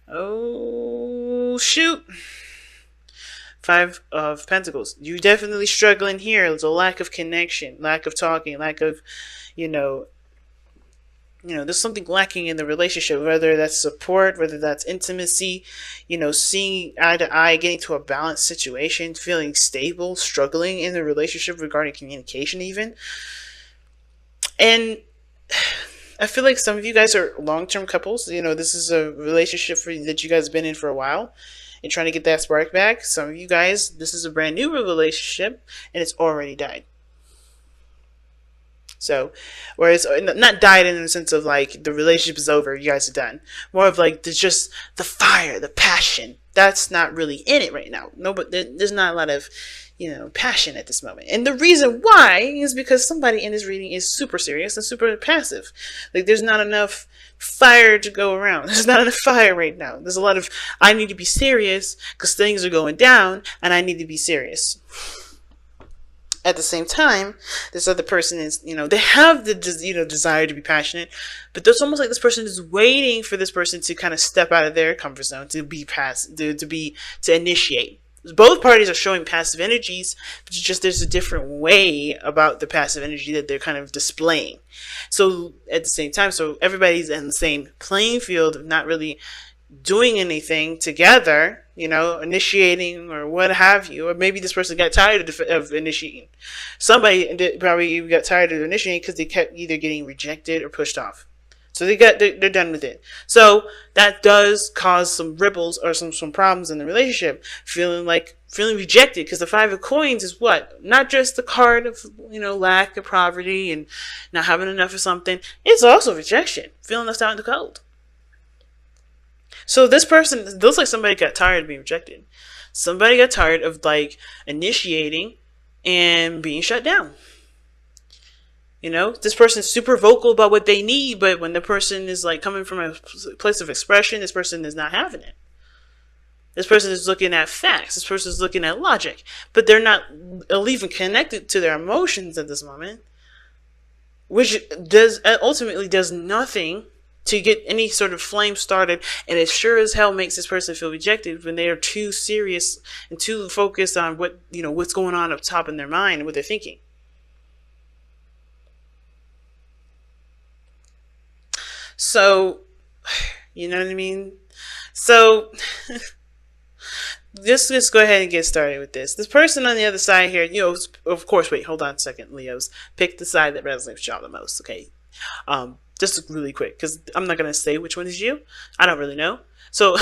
Oh, shoot. Five of Pentacles. You definitely struggling here. There's a lack of connection, lack of talking, lack of, you know, there's something lacking in the relationship, whether that's support, whether that's intimacy, seeing eye to eye, getting to a balanced situation, feeling stable, struggling in the relationship regarding communication even. And I feel like some of you guys are long-term couples. This is a relationship that you guys have been in for a while and trying to get that spark back. Some of you guys, this is a brand new relationship and it's already died. So, whereas not died in the sense of like the relationship is over, you guys are done. More of like there's just the fire, the passion. That's not really in it right now. No, but there's not a lot of, passion at this moment. And the reason why is because somebody in this reading is super serious and super passive. Like there's not enough fire to go around. There's not enough fire right now. There's a lot of I need to be serious because things are going down and I need to be serious. At the same time, this other person is, they have the, desire to be passionate, but it's almost like this person is waiting for this person to kind of step out of their comfort zone, to be to initiate. Both parties are showing passive energies, but it's just there's a different way about the passive energy that they're kind of displaying. So at the same time, so everybody's in the same playing field, not really doing anything together, initiating or what have you. Or maybe this person got tired of initiating. Somebody probably got tired of initiating because they kept either getting rejected or pushed off. So they're done with it. So that does cause some ripples or some problems in the relationship. Feeling rejected, because the Five of Coins is what? Not just the card of, lack of poverty and not having enough of something. It's also rejection. Feeling left out in the cold. So this person, it looks like somebody got tired of being rejected. Somebody got tired of initiating and being shut down. This person's super vocal about what they need, but when the person is coming from a place of expression, this person is not having it. This person is looking at facts. This person is looking at logic, but they're not even connected to their emotions at this moment, which ultimately does nothing to get any sort of flame started, and it sure as hell makes this person feel rejected when they are too serious and too focused on what's going on up top in their mind and what they're thinking. So, you know what I mean? So, just go ahead and get started with this. This person on the other side here, of course, wait, hold on a second, Leos. Pick the side that resonates with y'all the most, okay? Just really quick, because I'm not going to say which one is you. I don't really know. So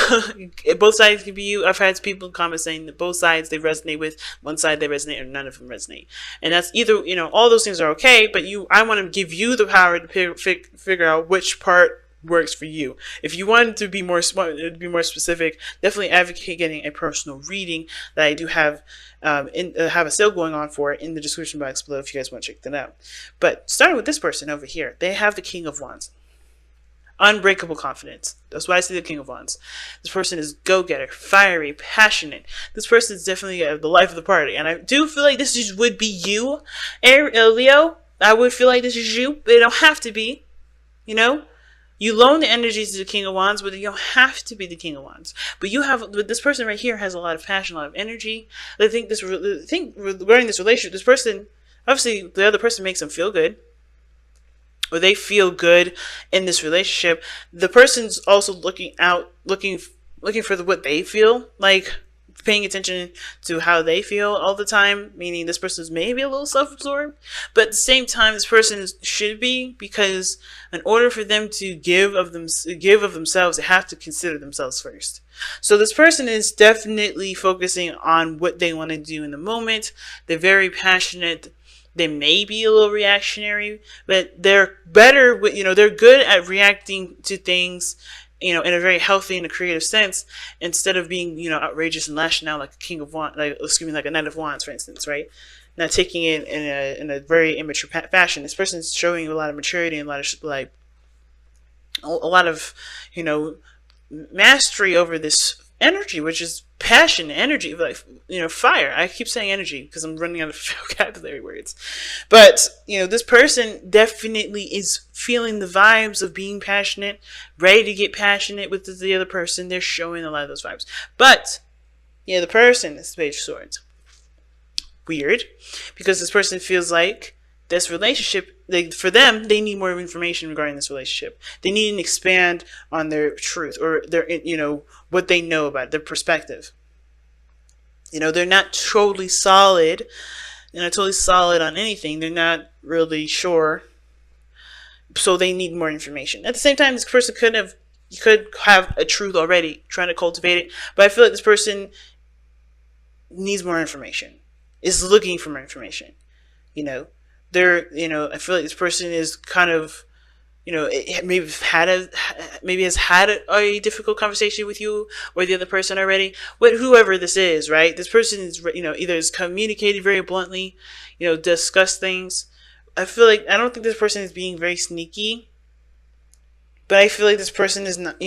both sides can be you. I've had people comment saying that both sides they resonate with, one side they resonate, or none of them resonate. And that's either, all those things are okay, but I want to give you the power to figure out which part works for you. If you want to be more specific, definitely advocate getting a personal reading that I do have have a sale going on for it in the description box below if you guys want to check that out. But starting with this person over here, they have the King of Wands. Unbreakable confidence. That's why I see the King of Wands. This person is go-getter, fiery, passionate. This person is definitely the life of the party. And I do feel like this would be you, Leo. I would feel like this is you. But it don't have to be. You loan the energies to the King of Wands, but you don't have to be the King of Wands. But this person right here has a lot of passion, a lot of energy. I think regarding this relationship, this person, obviously the other person makes them feel good. Or they feel good in this relationship. The person's also looking for what they feel, paying attention to how they feel all the time, meaning this person's maybe a little self-absorbed, but at the same time this person should be, because in order for them to give of themselves, they have to consider themselves first. So this person is definitely focusing on what they want to do in the moment. They're very passionate. They may be a little reactionary, but they're better with, they're good at reacting to things, in a very healthy and a creative sense, instead of being, outrageous and lashing out like a King of Wands, like a Knight of Wands, for instance, right? Not taking it in a very immature fashion. This person's showing a lot of maturity and a lot of mastery over this energy, which is passion, energy, like, fire. I keep saying energy because I'm running out of vocabulary words. But, this person definitely is feeling the vibes of being passionate, ready to get passionate with the other person. They're showing a lot of those vibes. But, the person is the Page of Swords. Weird, because this person feels like this relationship, for them, they need more information regarding this relationship. They need to expand on their truth, or their, what they know about it, their perspective. They're not totally solid. They're not totally solid on anything. They're not really sure. So they need more information. At the same time, this person could have a truth already, trying to cultivate it. But I feel like this person needs more information. Is looking for more information. I feel like this person is kind of, maybe has had a difficult conversation with you or the other person already. Whoever this is, right? This person is, either is communicated very bluntly, discuss things. I don't think this person is being very sneaky, but I feel like this person is not,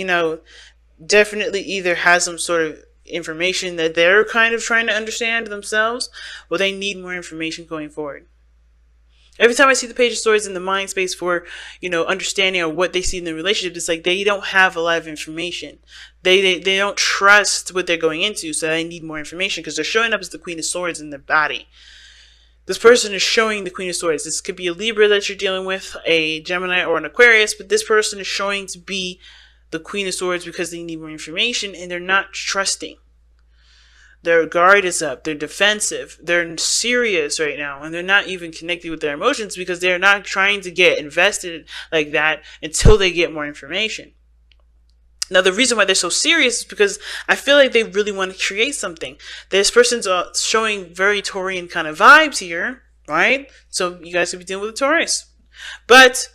definitely either has some sort of information that they're kind of trying to understand themselves, or they need more information going forward. Every time I see the Page of Swords in the mind space for, understanding or what they see in the relationship, it's like they don't have a lot of information. They don't trust what they're going into, so they need more information because they're showing up as the Queen of Swords in their body. This person is showing the Queen of Swords. This could be a Libra that you're dealing with, a Gemini, or an Aquarius, but this person is showing to be the Queen of Swords because they need more information and they're not trusting. Their guard is up. They're defensive. They're serious right now, and they're not even connected with their emotions because they're not trying to get invested like that until they get more information. Now, the reason why they're so serious is because I feel like they really want to create something. This person's showing very Taurian kind of vibes here, right? So you guys could be dealing with a Taurus. But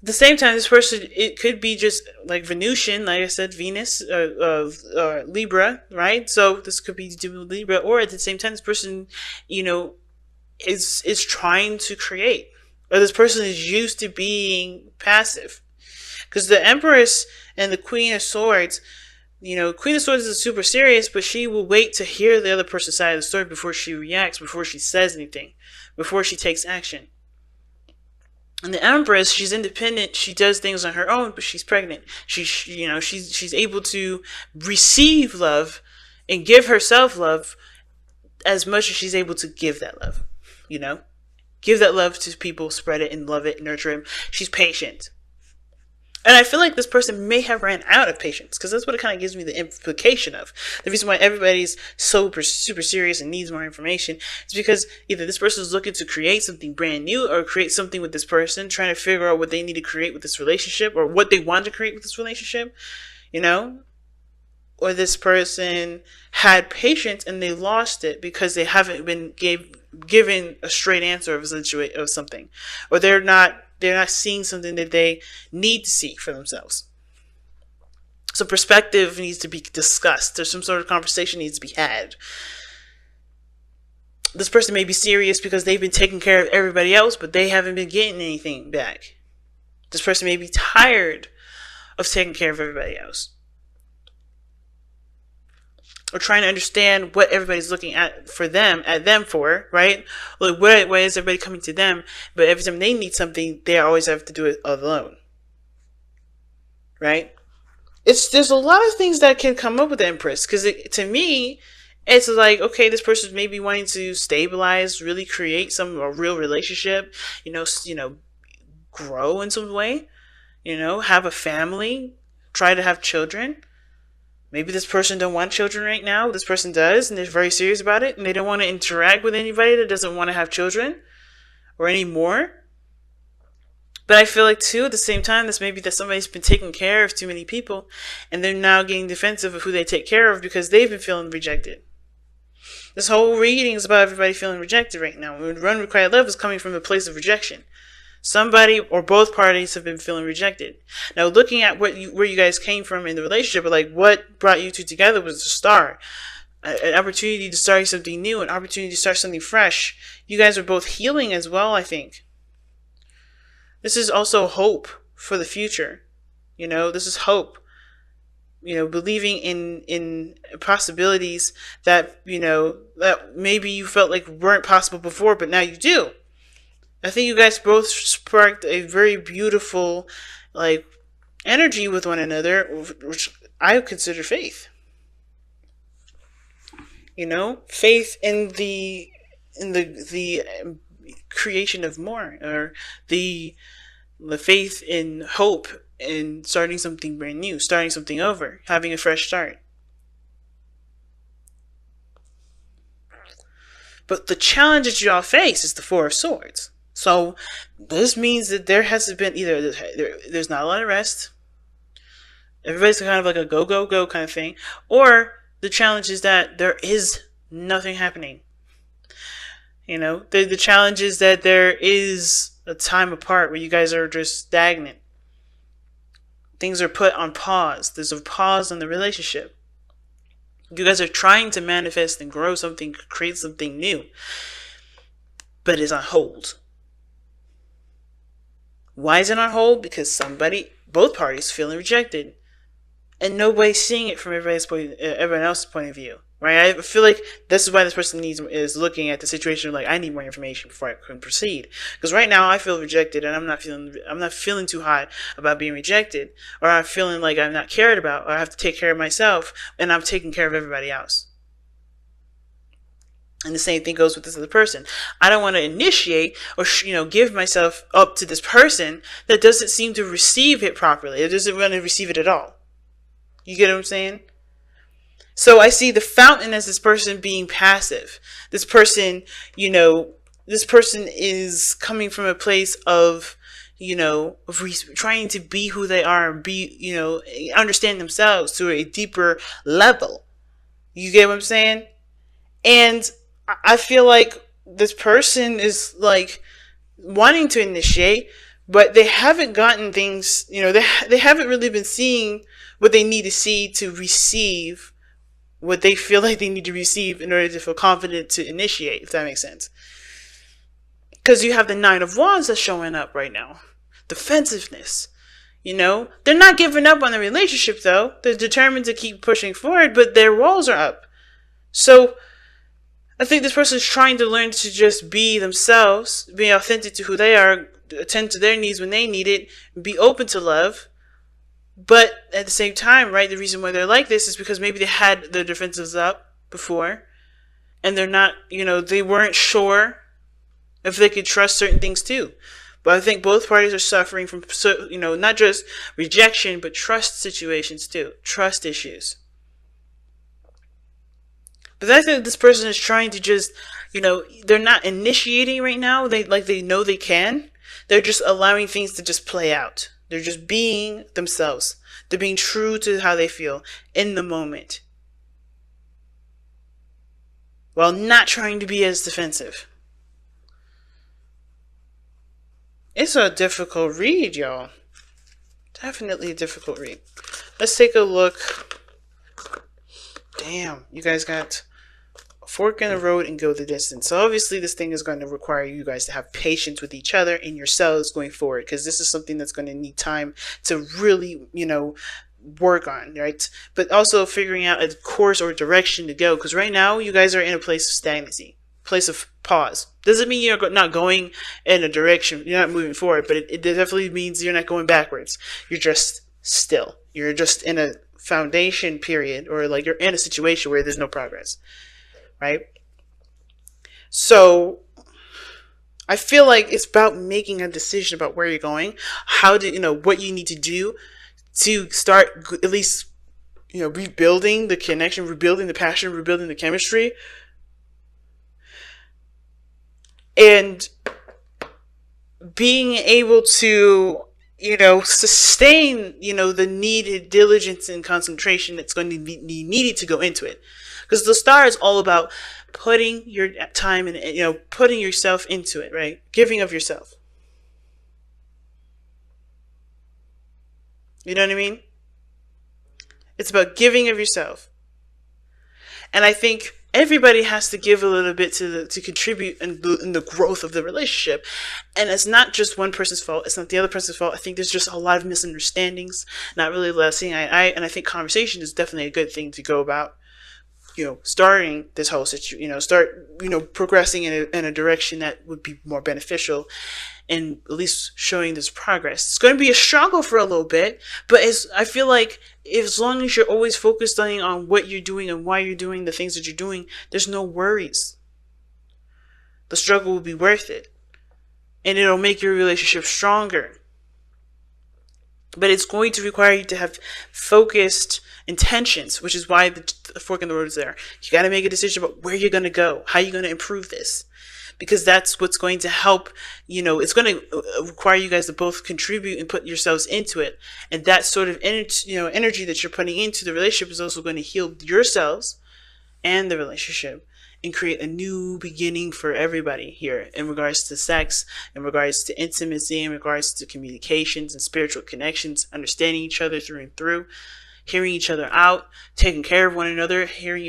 at the same time, this person, it could be just like Venusian, like I said, Venus, Libra, right? So this could be dealing with Libra, or at the same time, this person, is trying to create, or this person is used to being passive. Because the Empress and the Queen of Swords, Queen of Swords is super serious, but she will wait to hear the other person's side of the story before she reacts, before she says anything, before she takes action. And the Empress, she's independent. She does things on her own, but she's pregnant. She's able to receive love and give herself love as much as she's able to give that love. Give that love to people, spread it and love it, nurture it. She's patient. And I feel like this person may have ran out of patience, because that's what it kind of gives me the implication of. The reason why everybody's so super serious and needs more information is because either this person is looking to create something brand new, or create something with this person, trying to figure out what they need to create with this relationship, or what they want to create with this relationship, or this person had patience and they lost it because they haven't been given a straight answer of something, or they're not seeing something that they need to see for themselves. So perspective needs to be discussed. There's some sort of conversation needs to be had. This person may be serious because they've been taking care of everybody else, but they haven't been getting anything back. This person may be tired of taking care of everybody else, or trying to understand what everybody's looking at them for, right? Like, why is everybody coming to them? But every time they need something, they always have to do it alone, right? There's a lot of things that can come up with the Empress, because to me, it's like, okay, this person's maybe wanting to stabilize, really create a real relationship, grow in some way, have a family, try to have children. Maybe this person don't want children right now. This person does, and they're very serious about it, and they don't want to interact with anybody that doesn't want to have children or any more. But I feel like, too, at the same time, this may be that somebody's been taking care of too many people, and they're now getting defensive of who they take care of because they've been feeling rejected. This whole reading is about everybody feeling rejected right now. When Unrequited Love is coming from a place of rejection. Somebody or both parties have been feeling rejected. Now, looking at where you guys came from in the relationship, like what brought you two together was the star. An opportunity to start something new, an opportunity to start something fresh. You guys are both healing as well, I think. This is also hope for the future. This is hope. believing in possibilities that that maybe you felt like weren't possible before, but now you do. I think you guys both sparked a very beautiful, like, energy with one another, which I consider faith. Faith in the creation of more, or the faith in hope in starting something brand new, starting something over, having a fresh start. But the challenge that y'all face is the Four of Swords. So this means that there has been either there's not a lot of rest, everybody's kind of like a go go go kind of thing, or the challenge is that there is nothing happening. The challenge is that there is a time apart where you guys are just stagnant. Things are put on pause. There's a pause in the relationship. You guys are trying to manifest and grow something, create something new, but it's on hold. Why is it on hold? Because both parties feeling rejected, and nobody's seeing it from everyone else's point of view. Right? I feel like this is why this person is looking at the situation like, I need more information before I can proceed. Because right now I feel rejected, and I'm not feeling too hot about being rejected, or I'm feeling like I'm not cared about, or I have to take care of myself, and I'm taking care of everybody else. And the same thing goes with this other person. I don't want to initiate or give myself up to this person that doesn't seem to receive it properly. It doesn't want to receive it at all. You get what I'm saying? So I see the fountain as this person being passive. This person is coming from a place of, trying to be who they are and understand themselves to a deeper level. You get what I'm saying? And I feel like this person is like wanting to initiate, but they haven't gotten things, they haven't really been seeing what they need to see to receive what they feel like they need to receive in order to feel confident to initiate, if that makes sense. Because you have the Nine of Wands that's showing up right now. Defensiveness. They're not giving up on the relationship, though. They're determined to keep pushing forward, but their walls are up. So I think this person is trying to learn to just be themselves, be authentic to who they are, attend to their needs when they need it, be open to love. But at the same time, right, the reason why they're like this is because maybe they had their defenses up before, and they're not, they weren't sure if they could trust certain things too. But I think both parties are suffering from, not just rejection, but trust situations too, trust issues. But I think this person is trying to just, they're not initiating right now. They know they can. They're just allowing things to just play out. They're just being themselves. They're being true to how they feel in the moment, while not trying to be as defensive. It's a difficult read, y'all. Definitely a difficult read. Let's take a look. Damn, you guys got a fork in the road and go the distance. So obviously this thing is going to require you guys to have patience with each other and yourselves going forward, because this is something that's going to need time to really, work on, right? But also figuring out a course or direction to go, because right now you guys are in a place of stagnancy, place of pause. Doesn't mean you're not going in a direction, you're not moving forward, but it definitely means you're not going backwards. You're just still. You're just in a foundation period, or like you're in a situation where there's no progress, right? So I feel like it's about making a decision about where you're going, how to, what you need to do to start at least, rebuilding the connection, rebuilding the passion, rebuilding the chemistry, and being able to, sustain, the needed diligence and concentration that's going to be needed to go into it. Because the star is all about putting your time and, putting yourself into it, right? Giving of yourself. You know what I mean? It's about giving of yourself. And I think everybody has to give a little bit to contribute in the growth of the relationship. And it's not just one person's fault. It's not the other person's fault. I think there's just a lot of misunderstandings, not really seeing eye to eye. And I think conversation is definitely a good thing to go about, starting this whole situation, start, progressing in a direction that would be more beneficial, and at least showing this progress. It's going to be a struggle for a little bit, but I feel like as long as you're always focused on what you're doing and why you're doing the things that you're doing, there's no worries. The struggle will be worth it, and it'll make your relationship stronger. But it's going to require you to have focused intentions, which is why the fork in the road is there. You got to make a decision about where you're going to go, how you're going to improve this, because that's what's going to help. It's going to require you guys to both contribute and put yourselves into it, and that sort of energy that you're putting into the relationship is also going to heal yourselves and the relationship, and create a new beginning for everybody here in regards to sex, in regards to intimacy, in regards to communications and spiritual connections, understanding each other through and through, hearing each other out, taking care of one another, hearing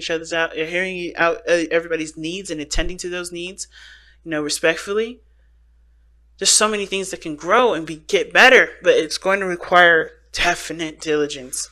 out everybody's needs and attending to those needs, respectfully. There's so many things that can grow and get better, but it's going to require definite diligence.